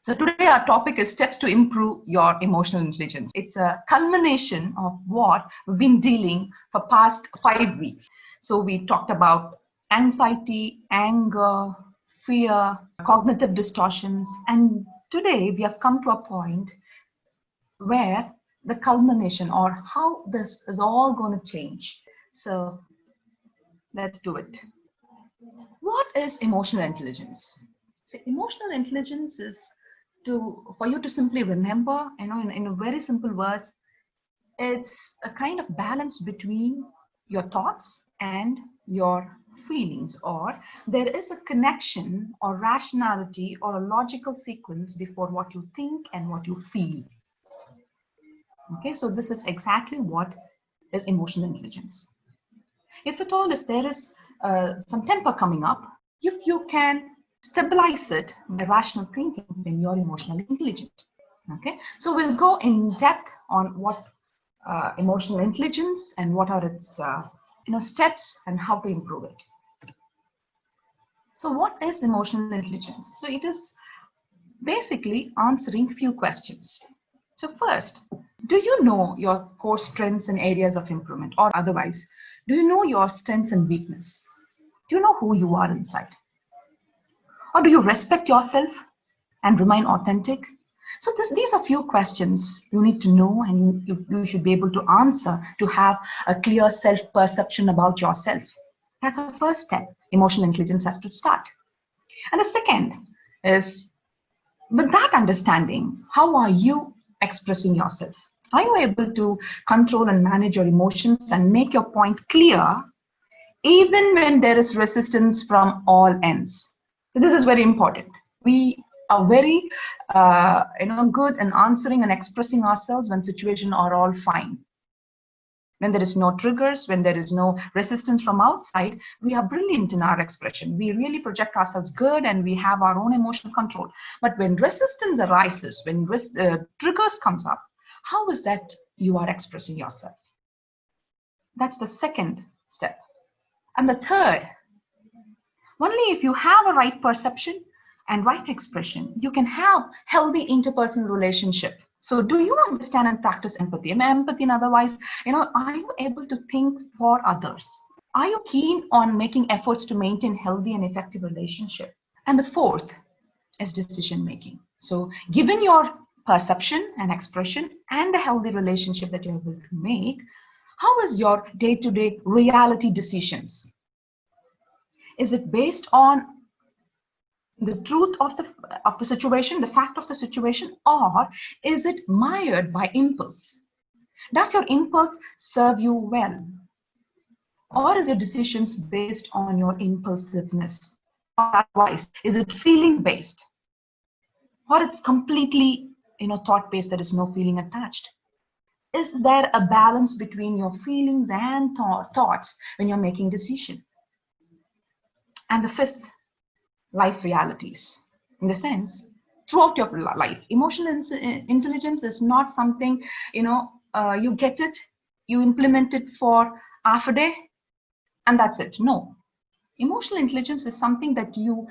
So today our topic is steps to improve your emotional intelligence. It's a culmination of what we've been dealing for past 5 weeks. So we talked about anxiety, anger, fear, cognitive distortions, and today we have come to a point where the culmination or how this is all going to change. So let's do it. What is emotional intelligence? So emotional intelligence is for you to simply remember, in very simple words, it's a kind of balance between your thoughts and your feelings, or there is a connection or rationality or a logical sequence before what you think and what you feel. Okay, so this is exactly what is emotional intelligence. If at all, if there is some temper coming up, if you can stabilize it by rational thinking, then you're emotionally intelligent. Okay, so we'll go in depth on what emotional intelligence and what are its steps and how to improve it. So what is emotional intelligence? So it is basically answering few questions. So first, do you know your core strengths and areas of improvement, or otherwise, do you know your strengths and weakness? Do you know who you are inside? Or do you respect yourself and remain authentic? So these are few questions you need to know, and you should be able to answer to have a clear self-perception about yourself. That's the first step. Emotional intelligence has to start. And the second is, with that understanding, how are you expressing yourself? Are you able to control and manage your emotions and make your point clear even when there is resistance from all ends? So this is very important. We are very good in answering and expressing ourselves when situations are all fine. When there is no triggers, when there is no resistance from outside, we are brilliant in our expression. We really project ourselves good and we have our own emotional control. But when resistance arises, when triggers comes up, how is that you are expressing yourself? That's the second step. And the third, only if you have a right perception and right expression, you can have healthy interpersonal relationship. So do you understand and practice empathy? Empathy, in otherwise, are you able to think for others? Are you keen on making efforts to maintain healthy and effective relationship? And the fourth is decision making. So given your perception and expression and the healthy relationship that you're able to make, how is your day-to-day reality decisions? Is it based on the truth of the situation, the fact of the situation, or is it mired by impulse? Does your impulse serve you well? Or is your decisions based on your impulsiveness? Or otherwise, is it feeling based? Or it's completely thought based, there is no feeling attached? Is there a balance between your feelings and thoughts when you're making decision? And the fifth, life realities. In the sense, throughout your life, emotional intelligence is not something you get it, you implement it for half a day and that's it. No, emotional intelligence is something that you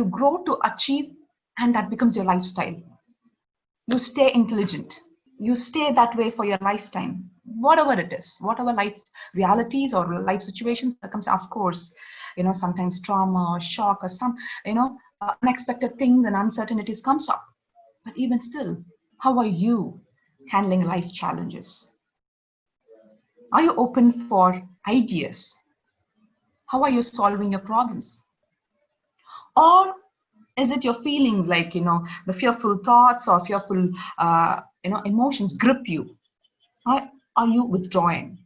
grow to achieve, and that becomes your lifestyle. You stay intelligent, you stay that way for your lifetime, whatever it is, whatever life realities or life situations that comes. Of course, sometimes trauma or shock or some unexpected things and uncertainties comes up, but even still, how are you handling life challenges? Are you open for ideas? How are you solving your problems? Or is it your feeling like the fearful thoughts or fearful emotions grip you? Are you withdrawing?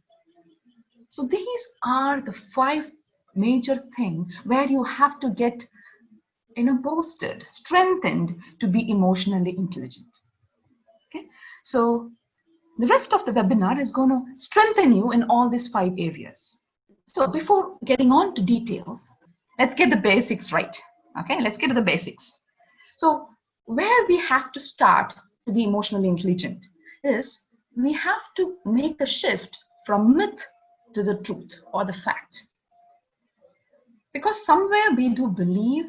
So these are the 5 major things where you have to get bolstered, strengthened to be emotionally intelligent. Okay, so the rest of the webinar is going to strengthen you in all these 5 areas. So before getting on to details, let's get the basics right. Okay, let's get to the basics. So where we have to start to be emotionally intelligent is we have to make a shift from myth to the truth or the fact. Because somewhere we do believe,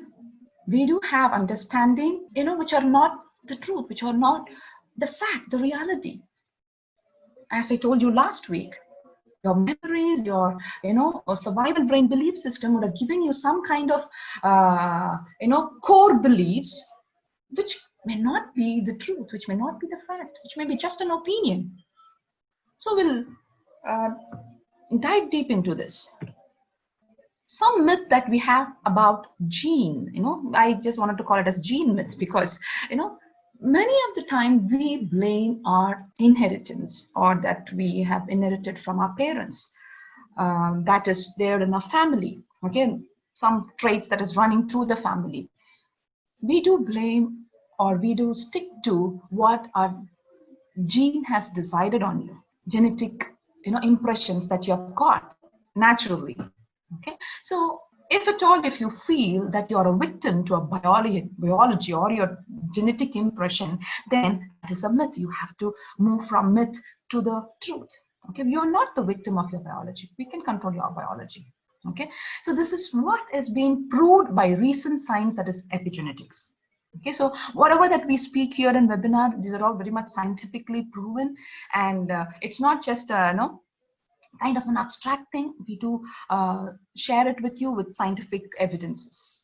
we do have understanding, which are not the truth, which are not the fact, the reality. As I told you last week, your memories, your survival brain belief system would have given you some kind of core beliefs, which may not be the truth, which may not be the fact, which may be just an opinion. So we'll dive deep into this. Some myth that we have about gene, I just wanted to call it as gene myths, because many of the time we blame our inheritance, or that we have inherited from our parents, that is there in our family. Okay, some traits that is running through the family. We do blame, or we do stick to what our gene has decided on you, genetic impressions that you have got naturally. Okay, so if you feel that you are a victim to a biology or your genetic impression, then that is a myth. You have to move from myth to the truth. Okay, you are not the victim of your biology. We can control your biology. Okay, so this is what is being proved by recent science, that is epigenetics. Okay, so whatever that we speak here in webinar, these are all very much scientifically proven, and it's not just kind of an abstract thing. We do share it with you with scientific evidences.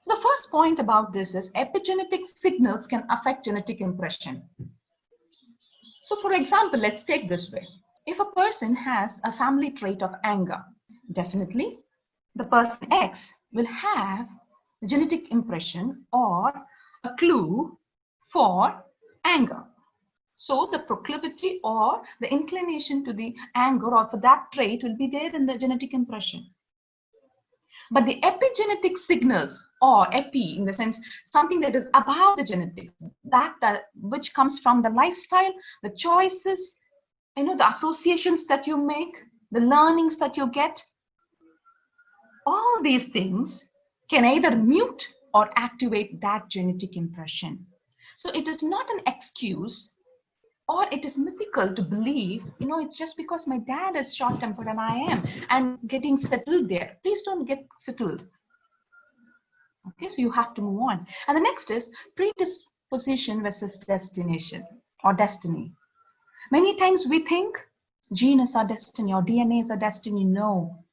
So the first point about this is epigenetic signals can affect genetic impression. So for example, let's take this way. If a person has a family trait of anger, definitely the person X will have a genetic impression or a clue for anger. So the proclivity or the inclination to the anger or for that trait will be there in the genetic impression. But the epigenetic signals, or epi in the sense something that is above the genetics, that which comes from the lifestyle, the choices, the associations that you make, the learnings that you get, all these things can either mute or activate that genetic impression. So it is not an excuse, or it is mythical to believe, it's just because my dad is short-tempered and I'm getting settled there. Please don't get settled. Okay, so you have to move on. And the next is predisposition versus destination or destiny. Many times we think gene is our destiny or DNA is our destiny. No.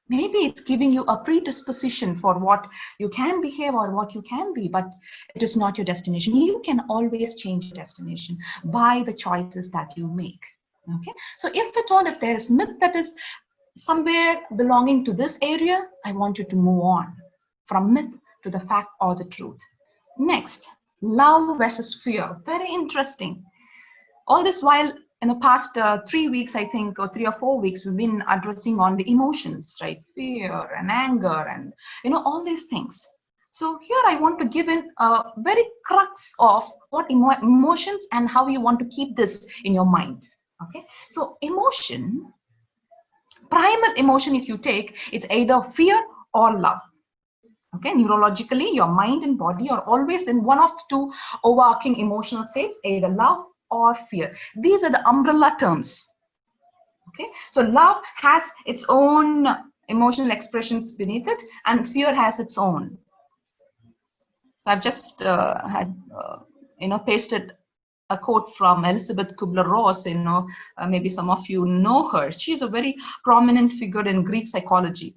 Maybe it's giving you a predisposition for what you can behave or what you can be, but it is not your destination. You can always change your destination by the choices that you make. Okay, so if there is myth that is somewhere belonging to this area, I want you to move on from myth to the fact or the truth. Next, love versus fear. Very interesting. All this while, in the past 3 weeks, I think, or 3 or 4 weeks, we've been addressing on the emotions, right? Fear and anger and, all these things. So here I want to give in a very crux of what emotions and how you want to keep this in your mind. Okay. So emotion, primal emotion, if you take, it's either fear or love. Okay. Neurologically, your mind and body are always in one of two overarching emotional states, either love or fear. These are the umbrella terms. Okay, so love has its own emotional expressions beneath it, and fear has its own. So I've just pasted a quote from Elizabeth Kubler-Ross. Maybe some of you know her. She's a very prominent figure in grief psychology.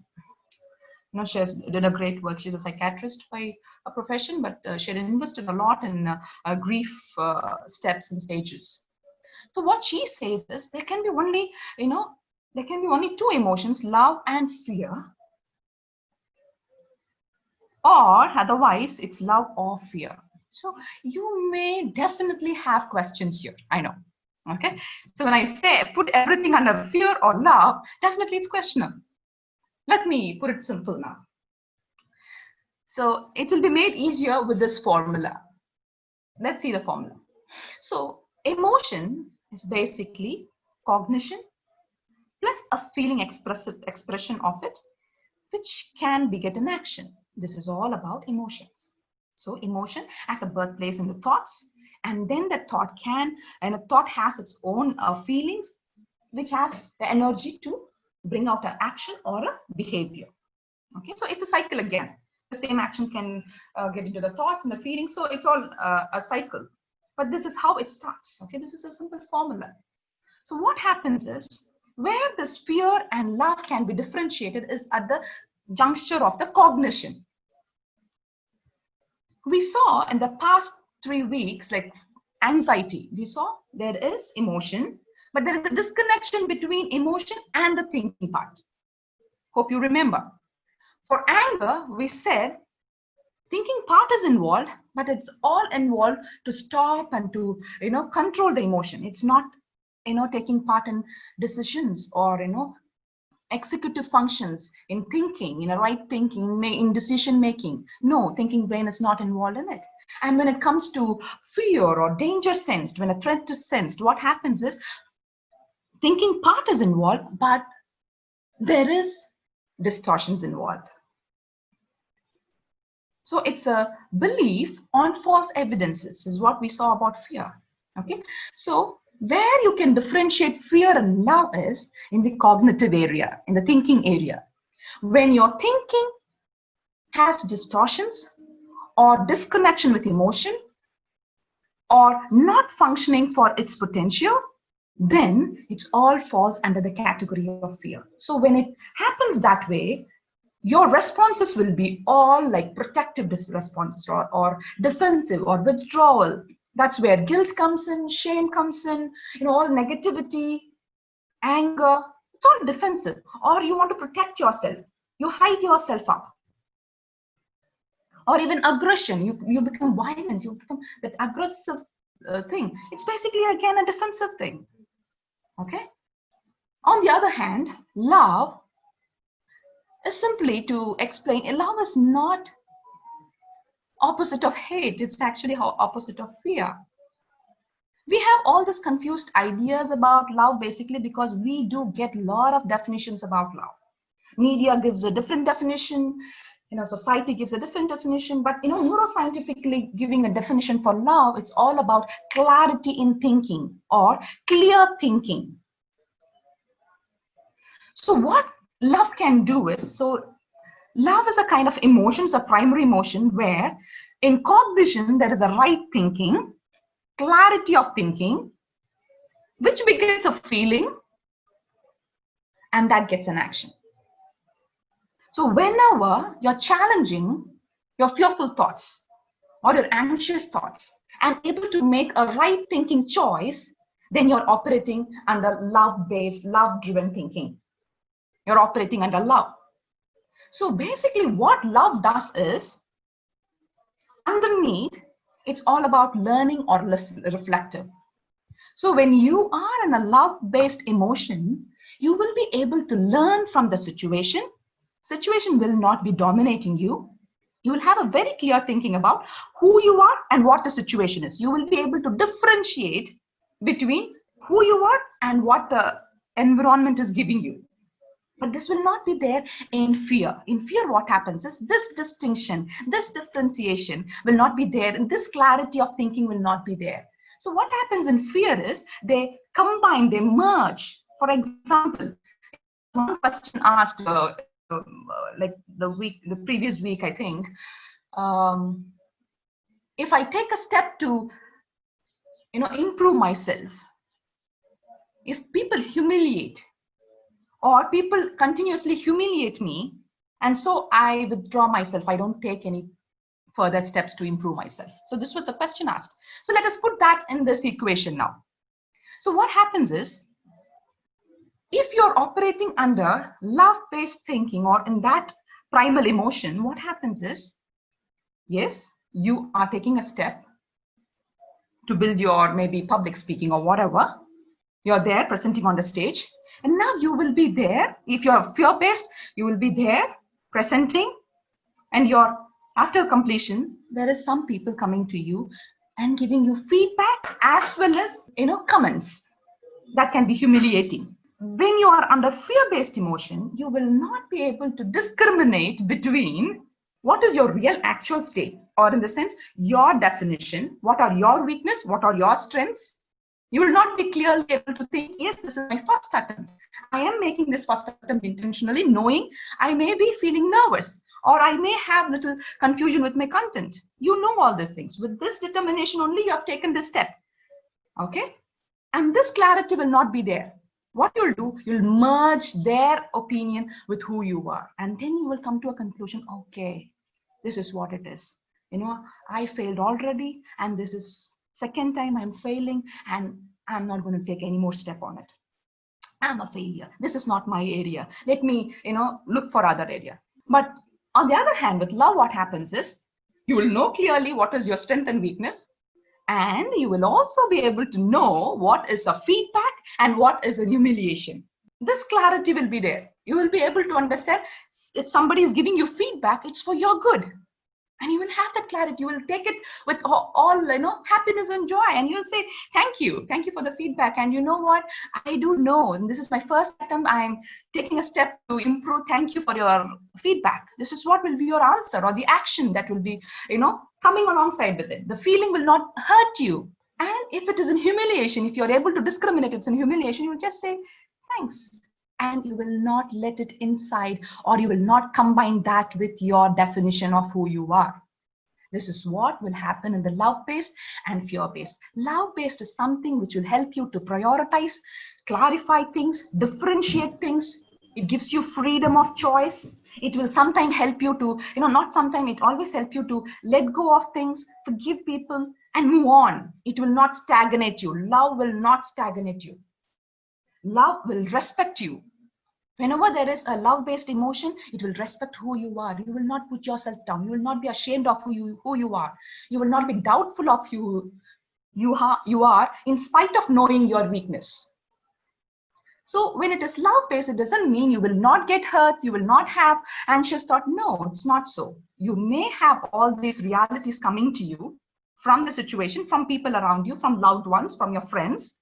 She has done a great work. She's a psychiatrist by a profession, but she had invested a lot in grief steps and stages. So what she says is there can be only, two emotions, love and fear, or otherwise it's love or fear. So you may definitely have questions here. I know. Okay. So when I say put everything under fear or love, definitely it's questionable. Let me put it simple now. So it will be made easier with this formula. Let's see the formula. So emotion is basically cognition plus a feeling expression of it, which can beget an action. This is all about emotions. So emotion has a birthplace in the thoughts, and then the thought has its own feelings, which has the energy to bring out an action or a behavior. Okay, so it's a cycle again. the same actions can get into the thoughts and the feelings. So it's all a cycle. But this is how it starts. Okay, this is a simple formula. So what happens is, where this fear and love can be differentiated is at the juncture of the cognition. We saw in the past 3 weeks, like anxiety, we saw there is emotion, but there is a disconnection between emotion and the thinking part. Hope you remember. For anger, we said thinking part is involved, but it's all involved to stop and to, control the emotion. It's not, taking part in decisions or, executive functions in thinking, in a right thinking, in decision making. No, thinking brain is not involved in it. And when it comes to fear or danger sensed, when a threat is sensed, what happens is thinking part is involved, but there is distortions involved. So it's a belief on false evidences is what we saw about fear. Okay, so where you can differentiate fear and love is in the cognitive area, in the thinking area. When your thinking has distortions or disconnection with emotion or not functioning for its potential, then it all falls under the category of fear. So when it happens that way, your responses will be all like protective responses or defensive or withdrawal. That's where guilt comes in, shame comes in, all negativity, anger, it's all defensive. Or you want to protect yourself, you hide yourself up. Or even aggression, you become violent, you become that aggressive thing. It's basically again a defensive thing. Okay. On the other hand, love is simply to explain, love is not opposite of hate. It's actually opposite of fear. We have all these confused ideas about love basically because we do get a lot of definitions about love. Media gives a different definition, society gives a different definition, but neuroscientifically giving a definition for love, it's all about clarity in thinking or clear thinking. So what love can do is, love is a kind of emotion, it's a primary emotion where in cognition there is a right thinking, clarity of thinking, which begins a feeling, and that gets an action. So whenever you're challenging your fearful thoughts or your anxious thoughts and able to make a right thinking choice, then you're operating under love-based, love-driven thinking. You're operating under love. So basically what love does is, underneath, it's all about learning or reflective. So when you are in a love-based emotion, you will be able to learn from the situation. Situation will not be dominating you. You will have a very clear thinking about who you are and what the situation is. You will be able to differentiate between who you are and what the environment is giving you. But this will not be there in fear. In fear, what happens is this distinction, this differentiation will not be there, and this clarity of thinking will not be there. So what happens in fear is they combine, they merge. For example, one question asked like the previous week, I think, if I take a step to, improve myself, if people humiliate or people continuously humiliate me, and so I withdraw myself, I don't take any further steps to improve myself. So this was the question asked. So let us put that in this equation now. So what happens is, if you're operating under love-based thinking or in that primal emotion, what happens is, yes, you are taking a step to build your maybe public speaking or whatever. You're there presenting on the stage, and now you will be there. If you're fear-based, you will be there presenting, and after completion, there is some people coming to you and giving you feedback as well as comments that can be humiliating. When you are under fear-based emotion, you will not be able to discriminate between what is your real actual state, or in the sense, your definition, what are your weaknesses, what are your strengths. You will not be clearly able to think, yes, this is my first attempt. I am making this first attempt intentionally, knowing I may be feeling nervous, or I may have little confusion with my content. You know all these things. With this determination only, you have taken this step. Okay? And this clarity will not be there. What you'll do, you'll merge their opinion with who you are. And then you will come to a conclusion, okay, this is what it is. You know, I failed already, and this is second time I'm failing, and I'm not going to take any more step on it. I'm a failure. This is not my area. Let me, look for other area. But on the other hand, with love, what happens is you will know clearly what is your strength and weakness. And you will also be able to know what is a feedback and what is a humiliation. This clarity will be there. You will be able to understand if somebody is giving you feedback, it's for your good. And you will have that clarity. You will take it with all happiness and joy. And you'll say, thank you for the feedback. And you know what? I do know, and this is my first attempt. I'm taking a step to improve. Thank you for your feedback. This is what will be your answer or the action that will be, coming alongside with it. The feeling will not hurt you. And if it is in humiliation, if you're able to discriminate, it's in humiliation, you will just say, thanks. And you will not let it inside, or you will not combine that with your definition of who you are. This is what will happen in the love-based and fear-based. Love-based is something which will help you to prioritize, clarify things, differentiate things. It gives you freedom of choice. It will sometimes help you to, not sometimes, it always help you to let go of things, forgive people, and move on. It will not stagnate you. Love will not stagnate you. Love will respect you. Whenever there is a love-based emotion, it will respect who you are. You will not put yourself down. You will not be ashamed of who you are. You will not be doubtful of you are in spite of knowing your weakness. So when it is love-based, it doesn't mean you will not get hurt. You will not have anxious thought. No, it's not so. You may have all these realities coming to you from the situation, from people around you, from loved ones, from your friends.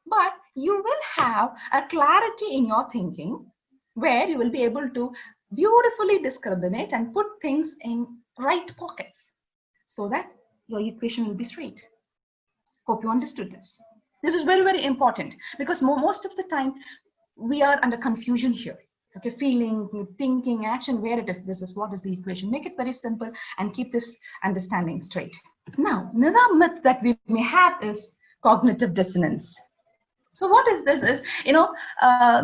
But you will have a clarity in your thinking where you will be able to beautifully discriminate and put things in right pockets so that your equation will be straight. Hope you understood this. This is very, very important because most of the time we are under confusion here. Okay, feeling, thinking, action, where it is. This is what is the equation. Make it very simple and keep this understanding straight. Now, another myth that we may have is cognitive dissonance. So what is this is,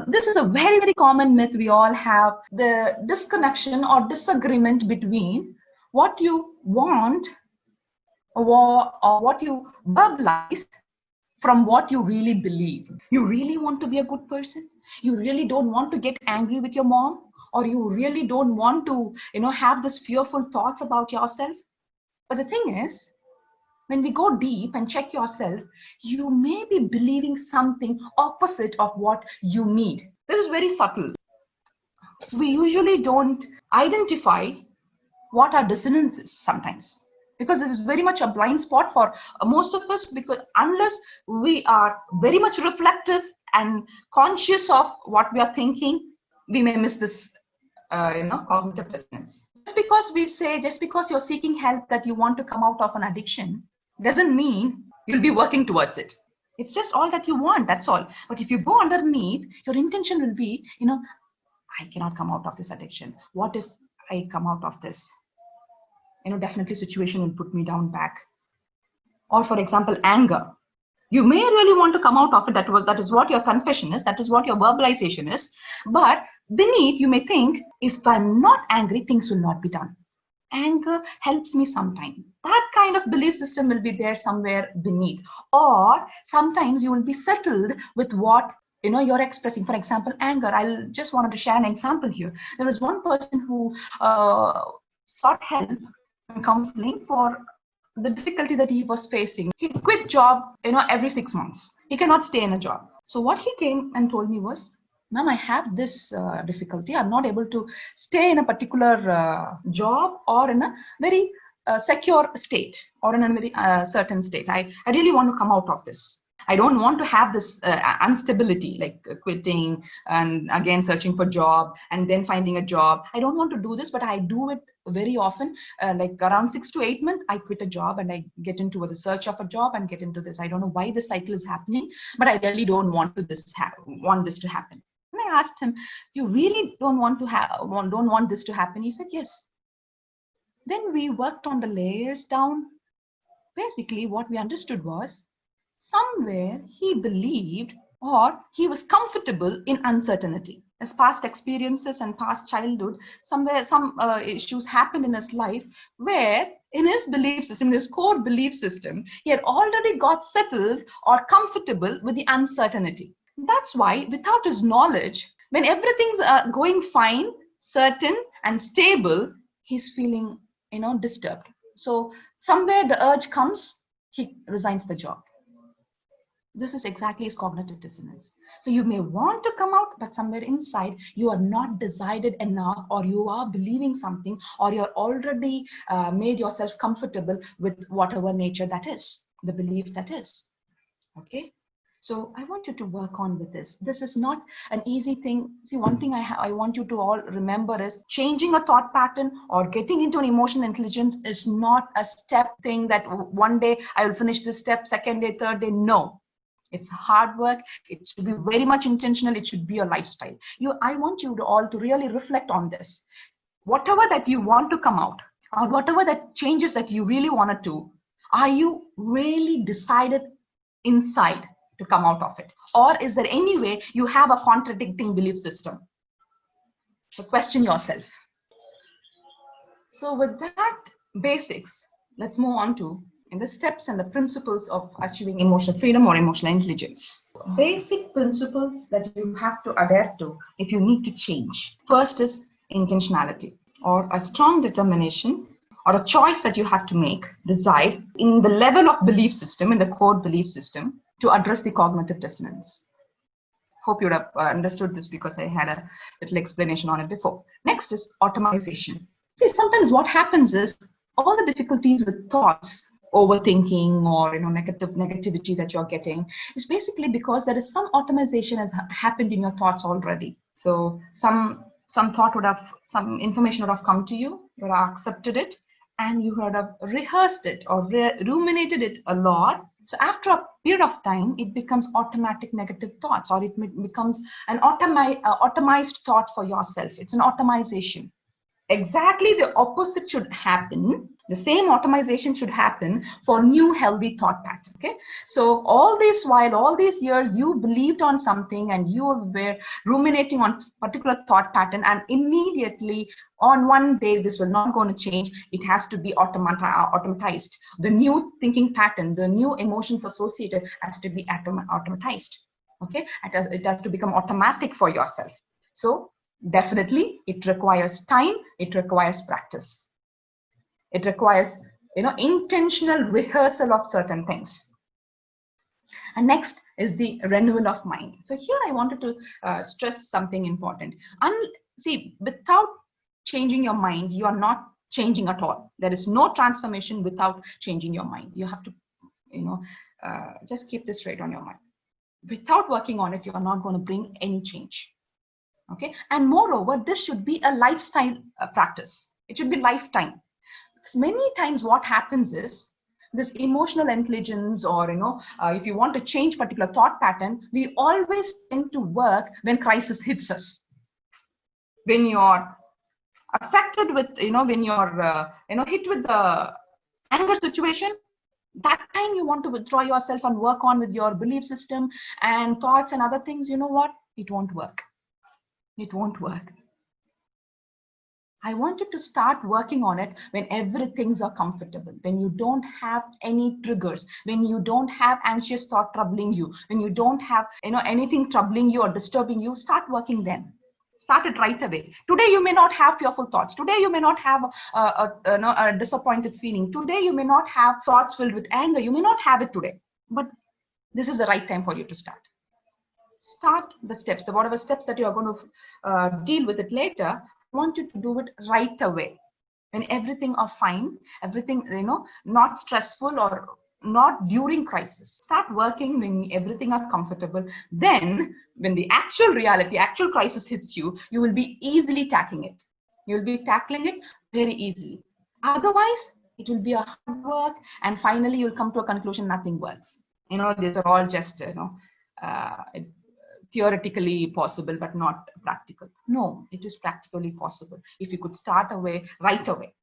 this is a very, very common myth we all have, the disconnection or disagreement between what you want or what you verbalize from what you really believe. You really want to be a good person? You really don't want to get angry with your mom? Or you really don't want to, have this fearful thoughts about yourself? But the thing is, when we go deep and check yourself, you may be believing something opposite of what you need. This is very subtle. We usually don't identify what our dissonance is sometimes, because this is very much a blind spot for most of us, because unless we are very much reflective and conscious of what we are thinking, we may miss this cognitive dissonance. Just because you're seeking help that you want to come out of an addiction doesn't mean you'll be working towards it. It's just all that you want, that's all. But if you go underneath, your intention will be, I cannot come out of this addiction. What if I come out of this? Definitely situation will put me down back. Or for example, anger. You may really want to come out of it. That is what your confession is. That is what your verbalization is. But beneath, you may think, if I'm not angry, things will not be done. Anger helps me sometimes. That kind of belief system will be there somewhere beneath. Or sometimes you will be settled with what you're expressing. For example, anger. I just wanted to share an example here. There was one person who sought help in counseling for the difficulty that he was facing. He quit job, every 6 months. He cannot stay in a job. So what he came and told me was, ma'am, I have this difficulty. I'm not able to stay in a particular job or in a very secure state or in a very certain state. I really want to come out of this. I don't want to have this instability, like quitting and again searching for job and then finding a job. I don't want to do this, but I do it very often. Like around 6 to 8 months, I quit a job and I get into the search of a job and get into this. I don't know why this cycle is happening, but I really don't want this to happen. And I asked him, you really don't want this to happen? He said, yes. Then we worked on the layers down. Basically, what we understood was somewhere he believed or he was comfortable in uncertainty. As past experiences and past childhood, somewhere some issues happened in his life where in his belief system, in his core belief system, he had already got settled or comfortable with the uncertainty. That's why without his knowledge, when everything's going fine, certain and stable, he's feeling, disturbed. So somewhere the urge comes, he resigns the job. This is exactly his cognitive dissonance. So you may want to come out, but somewhere inside you are not decided enough, or you are believing something, or you're already made yourself comfortable with whatever nature that is, the belief that is. Okay. So I want you to work on with this. This is not an easy thing. See, one thing I want you to all remember is changing a thought pattern or getting into an emotional intelligence is not a step thing that one day I will finish this step, second day, third day. No, it's hard work. It should be very much intentional. It should be a lifestyle. I want you to all to really reflect on this. Whatever that you want to come out, or whatever that changes that you really want to do, are you really decided inside to come out of it? Or is there any way you have a contradicting belief system? So question yourself. So with that basics, let's move on to the steps and the principles of achieving emotional freedom or emotional intelligence. Basic principles that you have to adhere to if you need to change. First is intentionality, or a strong determination or a choice that you have to make, decide in the level of belief system, in the core belief system, to address the cognitive dissonance. Hope you would have understood this because I had a little explanation on it before. Next is automation. See, sometimes what happens is all the difficulties with thoughts, overthinking, or negativity that you're getting is basically because there is some automation has happened in your thoughts already. So some thought would have, some information would have come to you, you would have accepted it, and you would have rehearsed it or ruminated it a lot. So after a period of time, it becomes automatic negative thoughts, or it becomes an automized thought for yourself. It's an automation. Exactly the opposite should happen. The same automation should happen for new healthy thought pattern. Okay. So all these years you believed on something and you were ruminating on particular thought pattern, and immediately on one day this will not going to change. It has to be automatized. The new thinking pattern, the new emotions associated has to be automatized. Okay. It has to become automatic for yourself. So definitely it requires time, it requires practice, it requires intentional rehearsal of certain things. And next is the renewal of mind. So here I wanted to stress something important. See, without changing your mind, you are not changing at all. There is no transformation without changing your mind. You have to just keep this straight on your mind. Without working on it, you are not going to bring any change. Okay. And moreover, this should be a lifestyle practice. It should be lifetime. Because many times what happens is this emotional intelligence, or if you want to change particular thought pattern, we always tend to work when crisis hits us. When you're affected with, when you're hit with the anger situation, that time you want to withdraw yourself and work on with your belief system and thoughts and other things. You know what? It won't work. It won't work. I wanted to start working on it when everything's are comfortable, when you don't have any triggers, when you don't have anxious thought troubling you, when you don't have anything troubling you or disturbing you. Start working then. Start it right away. Today you may not have fearful thoughts. Today you may not have a disappointed feeling. Today you may not have thoughts filled with anger. You may not have it today, but this is the right time for you to start. Start the steps, whatever steps that you are going to deal with it later. I want you to do it right away when everything are fine, everything not stressful or not during crisis. Start working when everything are comfortable. Then when the actual reality, actual crisis hits you, you will be easily tackling it. You'll be tackling it very easily. Otherwise it will be a hard work, and finally you'll come to a conclusion nothing works. These are all just theoretically possible but not practical. No, it is practically possible if you could start right away.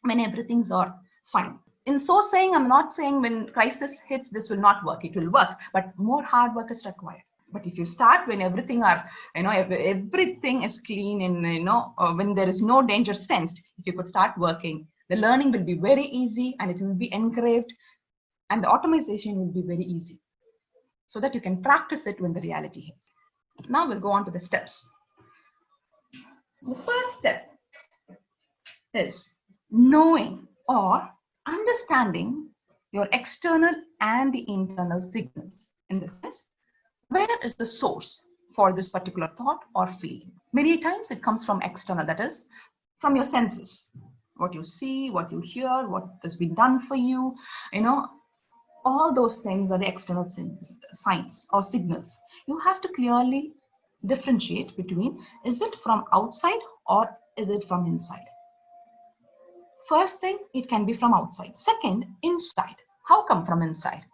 when everything's all fine. In so saying, I'm not saying when crisis hits, this will not work. It will work, but more hard work is required. But if you start when everything are, everything is clean and, when there is no danger sensed, if you could start working, the learning will be very easy and it will be engraved and the automation will be very easy so that you can practice it when the reality hits. Now we'll go on to the steps. The first step is knowing or understanding your external and the internal signals. In this sense, where is the source for this particular thought or feeling? Many times it comes from external, that is from your senses, what you see, what you hear, what has been done for you, all those things are the external signs or signals. You have to clearly differentiate between, is it from outside or is it from inside? First thing, it can be from outside. Second, inside. How come from inside?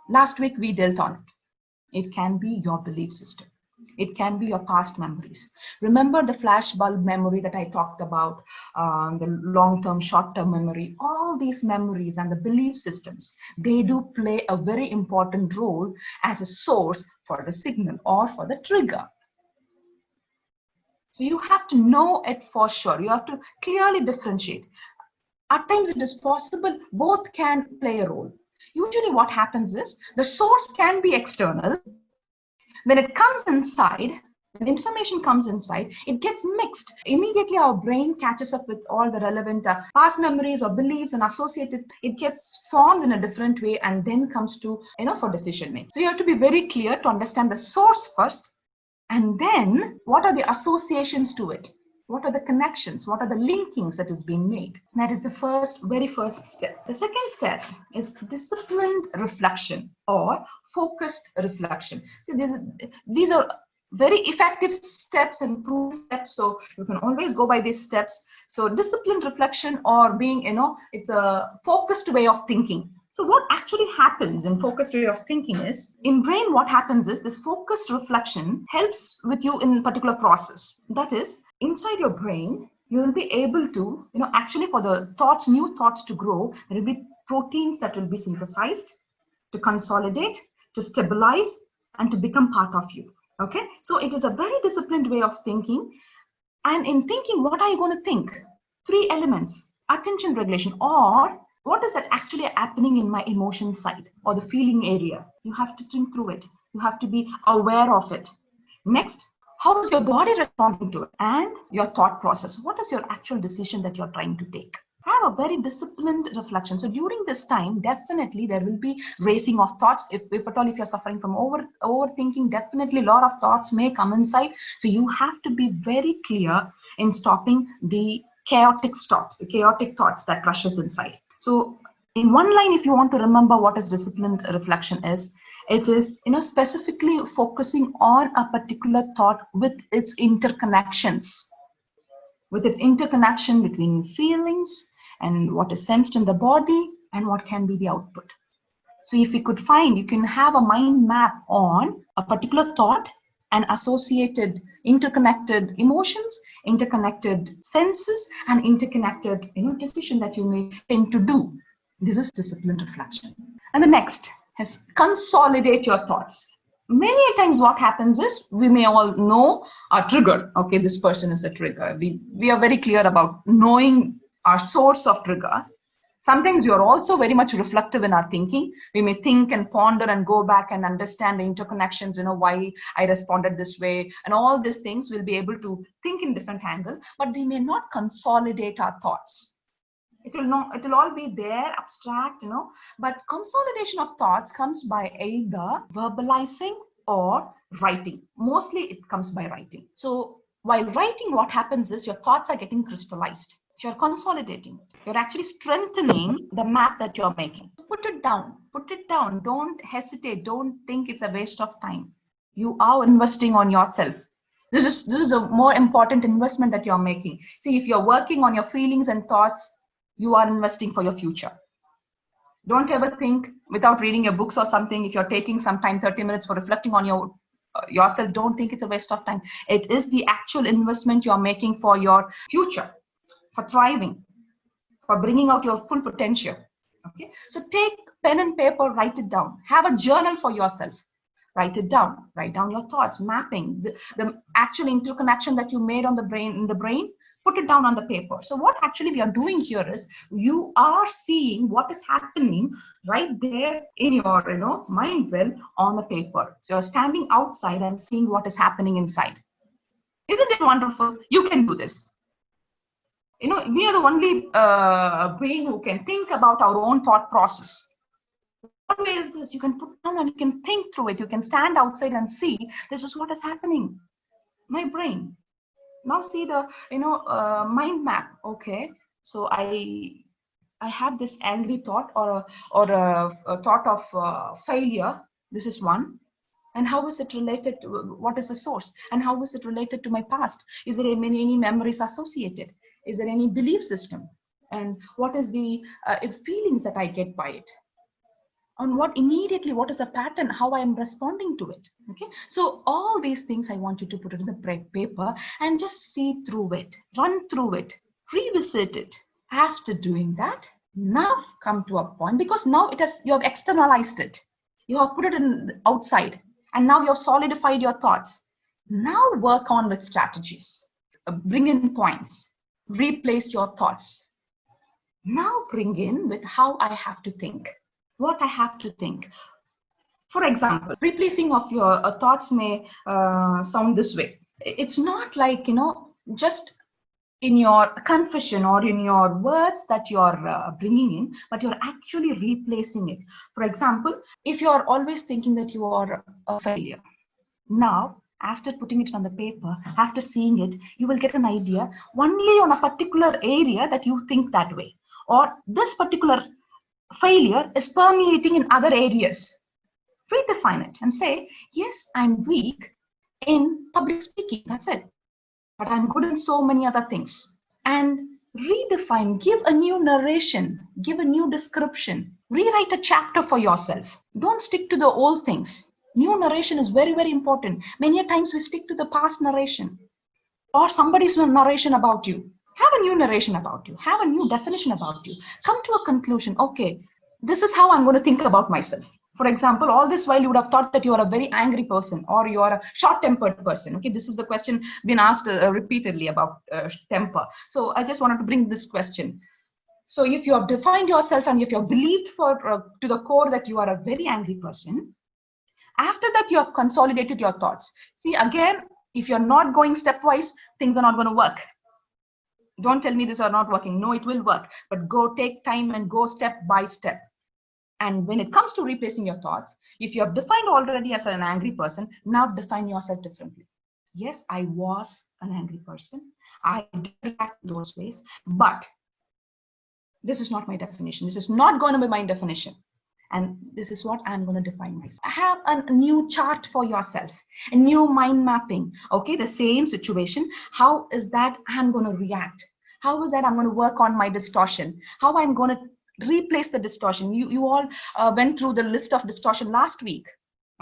Last week we dealt on it. It can be your belief system. It can be your past memories. Remember the flash bulb memory that I talked about, the long-term, short-term memory, all these memories and the belief systems, they do play a very important role as a source for the signal or for the trigger. So you have to know it for sure. You have to clearly differentiate. At times it is possible both can play a role. Usually what happens is the source can be external. When it comes inside, when information comes inside, it gets mixed. Immediately our brain catches up with all the relevant past memories or beliefs and associated. It gets formed in a different way and then comes to, for decision making. So you have to be very clear to understand the source first. And then what are the associations to it? What are the connections? What are the linkings that is being made? That is the very first step. The second step is disciplined reflection or focused reflection. So these are very effective steps and proven steps. So you can always go by these steps. So disciplined reflection or being, it's a focused way of thinking. So what actually happens in focused way of thinking is, in brain what happens is this focused reflection helps with you in a particular process. That is, inside your brain, you will be able to, actually for the thoughts, new thoughts to grow, there will be proteins that will be synthesized to consolidate, to stabilize, and to become part of you. Okay, so it is a very disciplined way of thinking. And in thinking, what are you going to think? 3 elements: attention regulation, or what is that actually happening in my emotion side or the feeling area? You have to think through it. You have to be aware of it. Next, how is your body responding to it? And your thought process. What is your actual decision that you're trying to take? Have a very disciplined reflection. So during this time, definitely there will be racing of thoughts. If at all, if you're suffering from overthinking, definitely a lot of thoughts may come inside. So you have to be very clear in stopping the chaotic thoughts that rushes inside. So in one line, if you want to remember what is disciplined reflection is, it is, specifically focusing on a particular thought with its interconnections, with its interconnection between feelings and what is sensed in the body and what can be the output. So if you can have a mind map on a particular thought and associated interconnected emotions, interconnected senses, and interconnected decision that you may tend to do. This is disciplined reflection. And the next is consolidate your thoughts. Many times what happens is, we may all know a trigger. Okay, this person is a trigger. We are very clear about knowing our source of trigger. Sometimes we are also very much reflective in our thinking. We may think and ponder and go back and understand the interconnections, why I responded this way, and all these things we'll be able to think in different angle, but we may not consolidate our thoughts. It will all be there, abstract, but consolidation of thoughts comes by either verbalizing or writing. Mostly it comes by writing. So while writing, what happens is your thoughts are getting crystallized. So you're consolidating. You're actually strengthening the map that you're making. Put it down. Don't hesitate. Don't think it's a waste of time. You are investing on yourself. This is a more important investment that you're making. See, if you're working on your feelings and thoughts, you are investing for your future. Don't ever think without reading your books or something. If you're taking some time, 30 minutes for reflecting on yourself, don't think it's a waste of time. It is the actual investment you're making for your future, for thriving. for bringing out your full potential. Okay, so take pen and paper, write it down, have a journal for yourself, write it down, write down your thoughts, mapping the actual interconnection that you made on the brain, put it down on the paper. So what actually we are doing here is you are seeing what is happening right there in your mind well on the paper. So you're standing outside and seeing what is happening inside. Isn't it wonderful? You can do this. We are the only being who can think about our own thought process. What way is this? You can put down and you can think through it. You can stand outside and see this is what is happening. My brain. Now see the mind map. Okay, so I have this angry thought or a thought of failure. This is one. And how is it related to, what is the source? And how is it related to my past? Is there any memories associated? Is there any belief system? And what is the feelings that I get by it? On what is a pattern, how I am responding to it? Okay, so all these things I want you to put it in the paper and just see through it, run through it, revisit it. After doing that, now come to a point, because now you have externalized it. You have put it outside. And now you have solidified your thoughts. Now work on with strategies. Bring in points. Replace your thoughts. Now bring in with how I have to think. What I have to think. For example, replacing of your thoughts may sound this way. It's not like, just in your confession or in your words that you're bringing in, but you're actually replacing it. For example, if you're always thinking that you are a failure, now after putting it on the paper, after seeing it, you will get an idea only on a particular area that you think that way, or this particular failure is permeating in other areas. Redefine it and say, yes, I'm weak in public speaking, that's it. But I'm good in so many other things. And redefine, give a new narration, give a new description, rewrite a chapter for yourself. Don't stick to the old things. New narration is very, very important. Many times we stick to the past narration or somebody's narration about you. Have a new narration about you, have a new definition about you. Come to a conclusion. Okay, this is how I'm going to think about myself. For example, all this while you would have thought that you are a very angry person or you are a short-tempered person. Okay, this is the question been asked repeatedly about temper. So I just wanted to bring this question. So if you have defined yourself and if you have believed to the core that you are a very angry person, after that you have consolidated your thoughts. See, again, if you're not going stepwise, things are not going to work. Don't tell me these are not working. No, it will work. But go take time and go step by step. And when it comes to replacing your thoughts, if you have defined already as an angry person, now define yourself differently. Yes, I was an angry person. I did act those ways, but this is not my definition. This is not going to be my definition. And this is what I'm going to define myself. Have a new chart for yourself, a new mind mapping. Okay, the same situation. How is that I'm going to react? How is that I'm going to work on my distortion? How I'm going to replace the distortion. You all went through the list of distortion last week.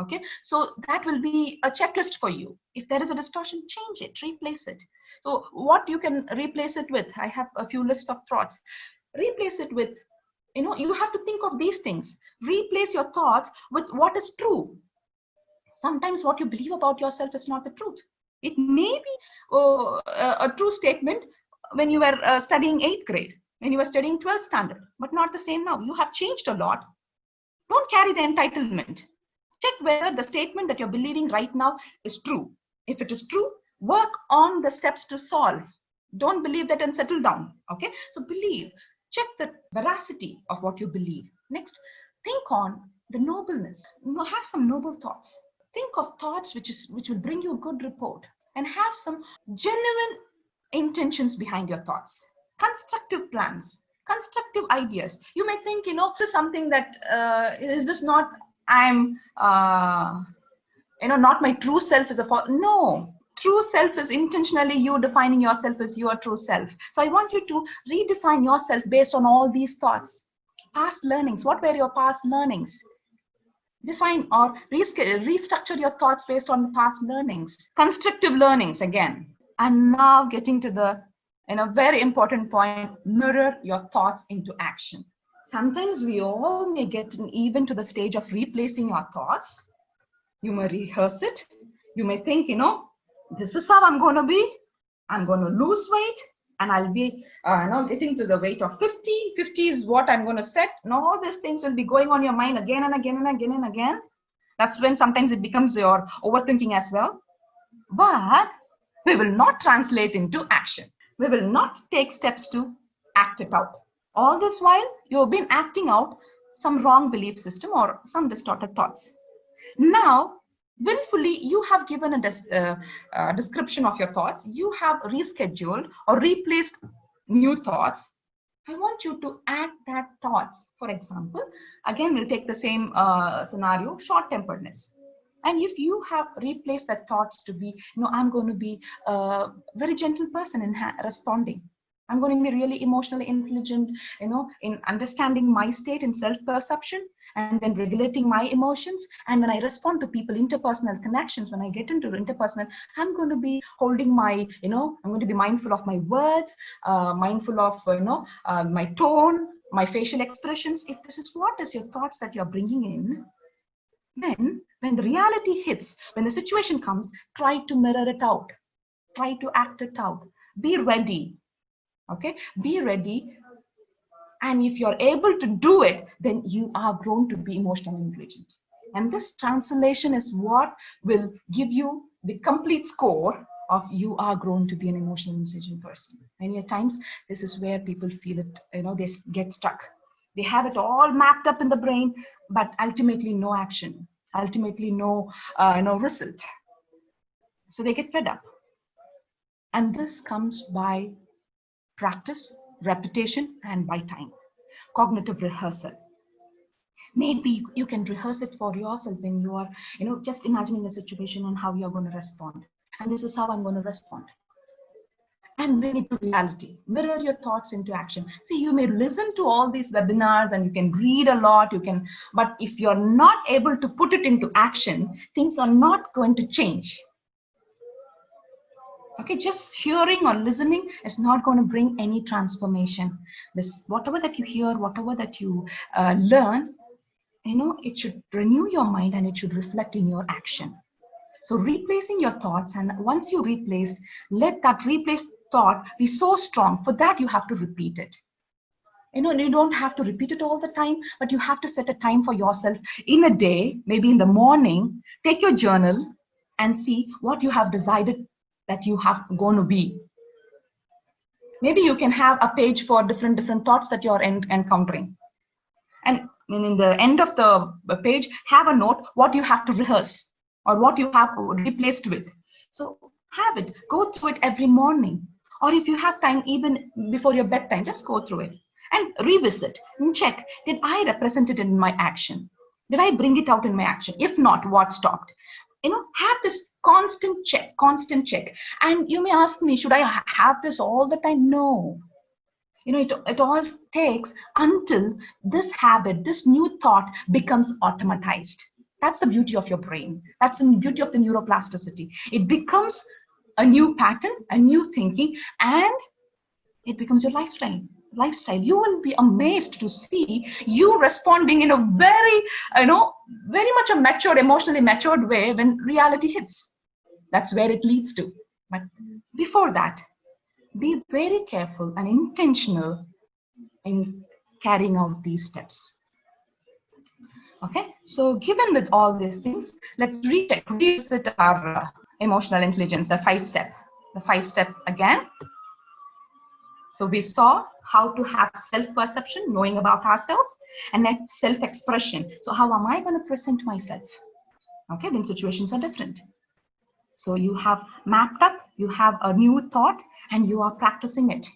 Okay, so that will be a checklist for you. If there is a distortion, change it, replace it. So what you can replace it with, I have a few lists of thoughts. Replace it with, you have to think of these things. Replace your thoughts with what is true. Sometimes what you believe about yourself is not the truth. It may be a true statement when you were studying 8th grade. When you were studying 12th standard, but not the same now. You have changed a lot. Don't carry the entitlement. Check whether the statement that you're believing right now is true. If it is true, work on the steps to solve. Don't believe that and settle down. Okay, so believe. Check the veracity of what you believe. Next, think on the nobleness. Have some noble thoughts. Think of thoughts which will bring you a good report, and have some genuine intentions behind your thoughts. Constructive plans, constructive ideas. You may think, this is something that is just not, I'm, not my true self is no. True self is intentionally you defining yourself as your true self. So I want you to redefine yourself based on all these thoughts. Past learnings. What were your past learnings? Define or restructure your thoughts based on past learnings. Constructive learnings again. And now getting to the And a very important point, mirror your thoughts into action. Sometimes we all may get even to the stage of replacing our thoughts. You may rehearse it. You may think, this is how I'm going to be. I'm going to lose weight and I'll be getting to the weight of 50. 50 is what I'm going to set. And all these things will be going on your mind again and again and again and again. That's when sometimes it becomes your overthinking as well. But we will not translate into action. We will not take steps to act it out. All this while, you've been acting out some wrong belief system or some distorted thoughts. Now, willfully, you have given a description of your thoughts. You have rescheduled or replaced new thoughts. I want you to add that thoughts. For example, again, we'll take the same scenario, short-temperedness. And if you have replaced that thoughts to be, I'm going to be a very gentle person in responding. I'm going to be really emotionally intelligent, in understanding my state in self-perception and then regulating my emotions. And when I respond to people, interpersonal connections, when I get into interpersonal, I'm going to be holding my, I'm going to be mindful of my words, mindful of, my tone, my facial expressions. If this is what is your thoughts that you're bringing in, then when the reality hits, when the situation comes, try to mirror it out. Try to act it out. Be ready. Okay, be ready. And if you're able to do it, then you are grown to be emotionally intelligent. And this translation is what will give you the complete score of you are grown to be an emotionally intelligent person. Many times, this is where people feel it, they get stuck. They have it all mapped up in the brain, but ultimately no action, ultimately no result. So they get fed up. And this comes by practice, repetition, and by time. Cognitive rehearsal. Maybe you can rehearse it for yourself when you are, just imagining a situation and how you're going to respond. And this is how I'm going to respond. And bring it to reality. Mirror your thoughts into action. See, you may listen to all these webinars and you can read a lot, but if you're not able to put it into action, things are not going to change. Okay, just hearing or listening is not going to bring any transformation. Whatever that you hear, whatever that you learn, it should renew your mind and it should reflect in your action. So replacing your thoughts, and once you replaced, let that replaced thought be so strong. For that, you have to repeat it. You don't have to repeat it all the time, but you have to set a time for yourself in a day, maybe in the morning. Take your journal and see what you have decided that you have going to be. Maybe you can have a page for different thoughts that you're encountering. And in the end of the page, have a note what you have to rehearse or what you have replaced with. So have it, go through it every morning. Or if you have time, even before your bedtime, just go through it and revisit and check, did I represent it in my action? Did I bring it out in my action? If not, what stopped? Have this constant check. And you may ask me, should I have this all the time? No. It all takes until this habit, this new thought becomes automatized. That's the beauty of your brain. That's the beauty of the neuroplasticity. It becomes a new pattern, a new thinking, and it becomes your lifestyle. You will be amazed to see you responding in a very, very much a matured, emotionally matured way when reality hits. That's where it leads to. But before that, be very careful and intentional in carrying out these steps. Okay, so given with all these things, let's revisit our emotional intelligence, the 5-step. The 5-step again. So we saw how to have self-perception, knowing about ourselves, and then self-expression. So how am I going to present myself? Okay, when situations are different. So you have mapped up, you have a new thought, and you are practicing it.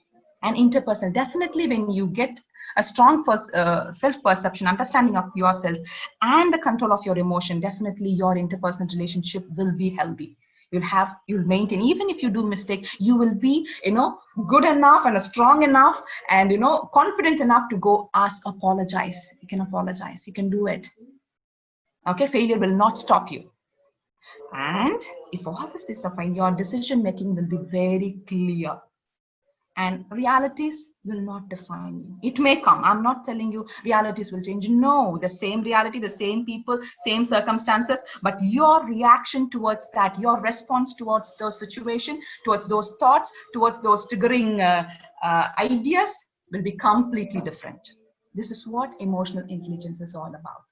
And interpersonal, definitely when you get a strong self-perception, understanding of yourself, and the control of your emotion, definitely your interpersonal relationship will be healthy. You'll maintain, even if you do mistake, you will be, good enough and strong enough and, confident enough to go apologize. You can apologize. You can do it. Okay, failure will not stop you. And if all this is fine, your decision making will be very clear. And realities will not define you. It may come. I'm not telling you realities will change. No, the same reality, the same people, same circumstances, but your reaction towards that, your response towards those situations, towards those thoughts, towards those triggering ideas will be completely different. This is what emotional intelligence is all about.